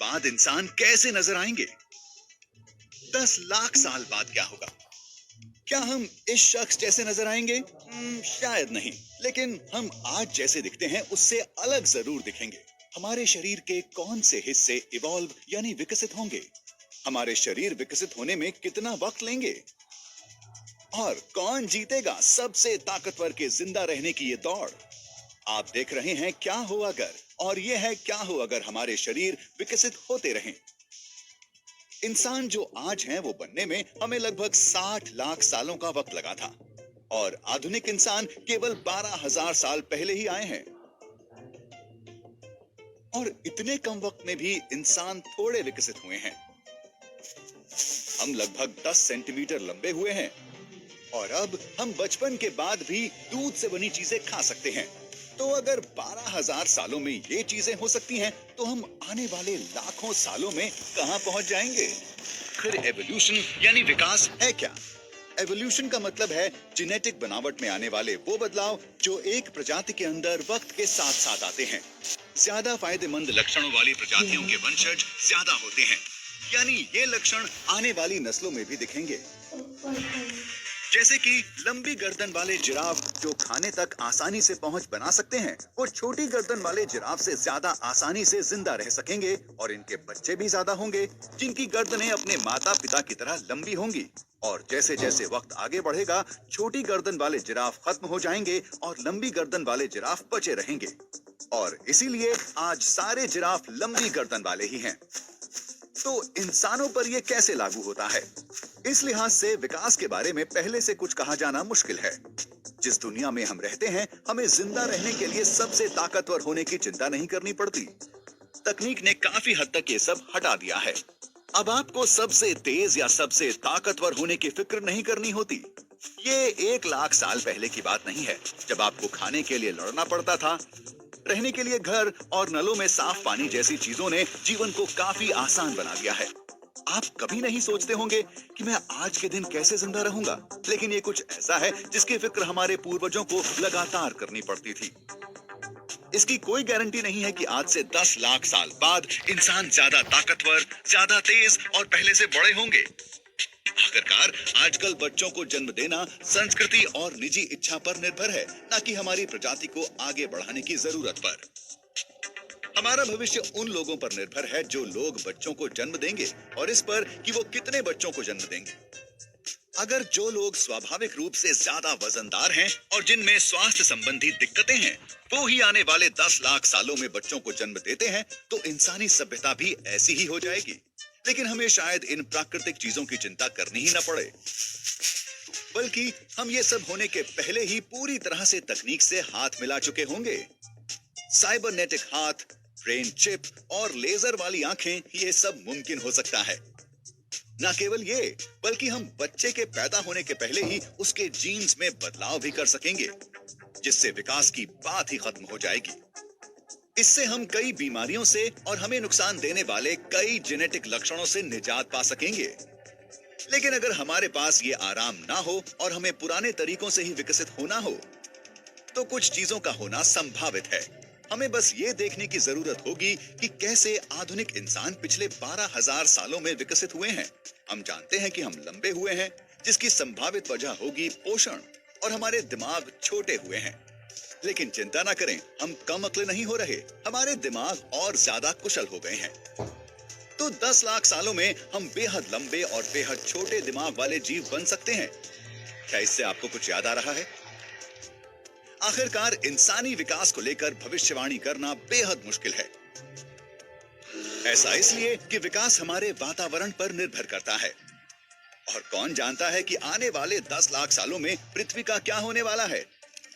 बाद इंसान कैसे नजर आएंगे? 10 लाख साल बाद क्या होगा? क्या हम इस शख्स जैसे नजर आएंगे? शायद नहीं। लेकिन हम आज जैसे दिखते हैं उससे अलग जरूर दिखेंगे। हमारे शरीर के कौन से हिस्से इवॉल्व यानी विकसित होंगे? हमारे शरीर विकसित होने में कितना वक्त लेंगे? और कौन जीतेगा सबसे ताकतवर के जिंदा रहने की ये दौड़? आप देख रहे हैं क्या हो अगर, और ये है क्या हो अगर हमारे शरीर विकसित होते रहें। इंसान जो आज हैं वो बनने में हमें लगभग 60 लाख सालों का वक्त लगा था, और आधुनिक इंसान केवल 12,000 साल पहले ही आए हैं। और इतने कम वक्त में भी इंसान थोड़े विकसित हुए हैं। हम लगभग 10 सेंटीमीटर लंबे हुए हैं, और अब हम बचपन के बाद भी दूध से बनी चीजें खा सकते हैं। तो अगर 12,000 सालों में ये चीजें हो सकती हैं, तो हम आने वाले लाखों सालों में कहां पहुंच जाएंगे? फिर एवोल्यूशन यानी विकास है क्या? एवोल्यूशन का मतलब है जेनेटिक बनावट में आने वाले वो बदलाव जो एक प्रजाति के अंदर वक्त के साथ साथ आते हैं। ज्यादा फायदेमंद लक्षणों वाली प्रजातियों के वंशज ज्यादा होते हैं, यानी ये लक्षण आने वाली नस्लों में भी दिखेंगे। जैसे कि लंबी गर्दन वाले जिराफ जो खाने तक आसानी से पहुंच बना सकते हैं, वो छोटी गर्दन वाले जिराफ से ज्यादा आसानी से जिंदा रह सकेंगे, और इनके बच्चे भी ज्यादा होंगे जिनकी गर्दनें अपने माता पिता की तरह लंबी होंगी। और जैसे जैसे वक्त आगे बढ़ेगा, छोटी गर्दन वाले जिराफ खत्म हो जाएंगे और लंबी गर्दन वाले जिराफ बचे रहेंगे। और इसीलिए आज सारे जिराफ लंबी गर्दन वाले ही हैं। तो इंसानों पर यह कैसे लागू होता है? इस लिहाज से विकास के बारे में पहले से कुछ कहा जाना मुश्किल है। जिस दुनिया में हम रहते हैं, हमें जिंदा रहने के लिए सबसे ताकतवर होने की चिंता नहीं करनी पड़ती। तकनीक ने काफी हद तक ये सब हटा दिया है। अब आपको सबसे तेज या सबसे ताकतवर होने की फिक्र नहीं करनी होती। ये 1 लाख साल पहले की बात नहीं है, जब आपको खाने के लिए लड़ना पड़ता था। रहने के लिए घर और नलों में साफ पानी जैसी चीजों ने जीवन को काफी आसान बना दिया है। आप कभी नहीं सोचते होंगे कि मैं आज के दिन कैसे जिंदा रहूंगा, लेकिन ये कुछ ऐसा है जिसकी फिक्र हमारे पूर्वजों को लगातार करनी पड़ती थी। इसकी कोई गारंटी नहीं है कि आज से 10 लाख साल बाद इंसान ज्यादा ताकतवर, ज्यादा तेज और पहले से बड़े होंगे। आखिरकार आजकल बच्चों को जन्म देना संस्कृति और निजी इच्छा पर निर्भर है, न कि हमारी प्रजाति को आगे बढ़ाने की जरूरत पर। हमारा भविष्य उन लोगों पर निर्भर है जो लोग बच्चों को जन्म देंगे, और इस पर कि वो कितने बच्चों को जन्म देंगे। अगर जो लोग स्वाभाविक रूप से ज्यादा वजनदार हैं और जिनमें स्वास्थ्य संबंधी दिक्कतें हैं, वो ही आने वाले 10 लाख सालों में बच्चों को जन्म देते हैं, तो इंसानी सभ्यता भी ऐसी ही हो जाएगी। लेकिन हमें शायद इन प्राकृतिक चीजों की चिंता करनी ही न पड़े, बल्कि हम ये सब होने के पहले ही पूरी तरह से तकनीक से हाथ मिला चुके होंगे। साइबरनेटिक हाथ, ब्रेन चिप और लेजर वाली आंखें, ये सब मुमकिन हो सकता है। न केवल ये, बल्कि हम बच्चे के पैदा होने के पहले ही उसके जीन्स में बदलाव भी कर सकेंगे, जिससे विकास की बात ही खत्म हो जाएगी। इससे हम कई बीमारियों से और हमें नुकसान देने वाले कई जेनेटिक लक्षणों से निजात पा सकेंगे। लेकिन अगर हमारे पास ये आराम ना हो और हमें पुराने तरीकों से ही विकसित होना हो, तो कुछ चीजों का होना संभावित है। हमें बस ये देखने की जरूरत होगी कि कैसे आधुनिक इंसान पिछले 12,000 सालों में विकसित हुए हैं। हम जानते हैं कि हम लंबे हुए हैं, जिसकी संभावित वजह होगी पोषण, और हमारे दिमाग छोटे हुए हैं। लेकिन चिंता ना करें, हम कम अक्ल नहीं हो रहे, हमारे दिमाग और ज्यादा कुशल हो गए हैं। तो 10 लाख सालों में हम बेहद लंबे और बेहद छोटे दिमाग वाले जीव बन सकते हैं। क्या इससे आपको कुछ याद आ रहा है? आखिरकार इंसानी विकास को लेकर भविष्यवाणी करना बेहद मुश्किल है। ऐसा इसलिए कि विकास हमारे वातावरण पर निर्भर करता है, और कौन जानता है कि आने वाले 10 लाख सालों में पृथ्वी का क्या होने वाला है।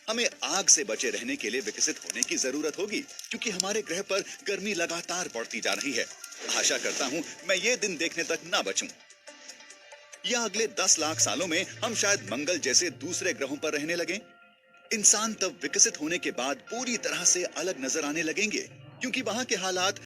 हमें आग से बचे रहने के लिए विकसित होने की जरूरत होगी, क्योंकि हमारे ग्रह पर गर्मी लगातार बढ़ती जा रही है। आशा करता हूं मैं ये दिन देखने तक ना बचूं। या अगले 10 लाख सालों में हम शायद मंगल जैसे दूसरे ग्रहों पर रहने लगें। इंसान तब विकसित होने के बाद पूरी तरह से अलग नजर आने लगेंगे, क्योंकि वहां के हालात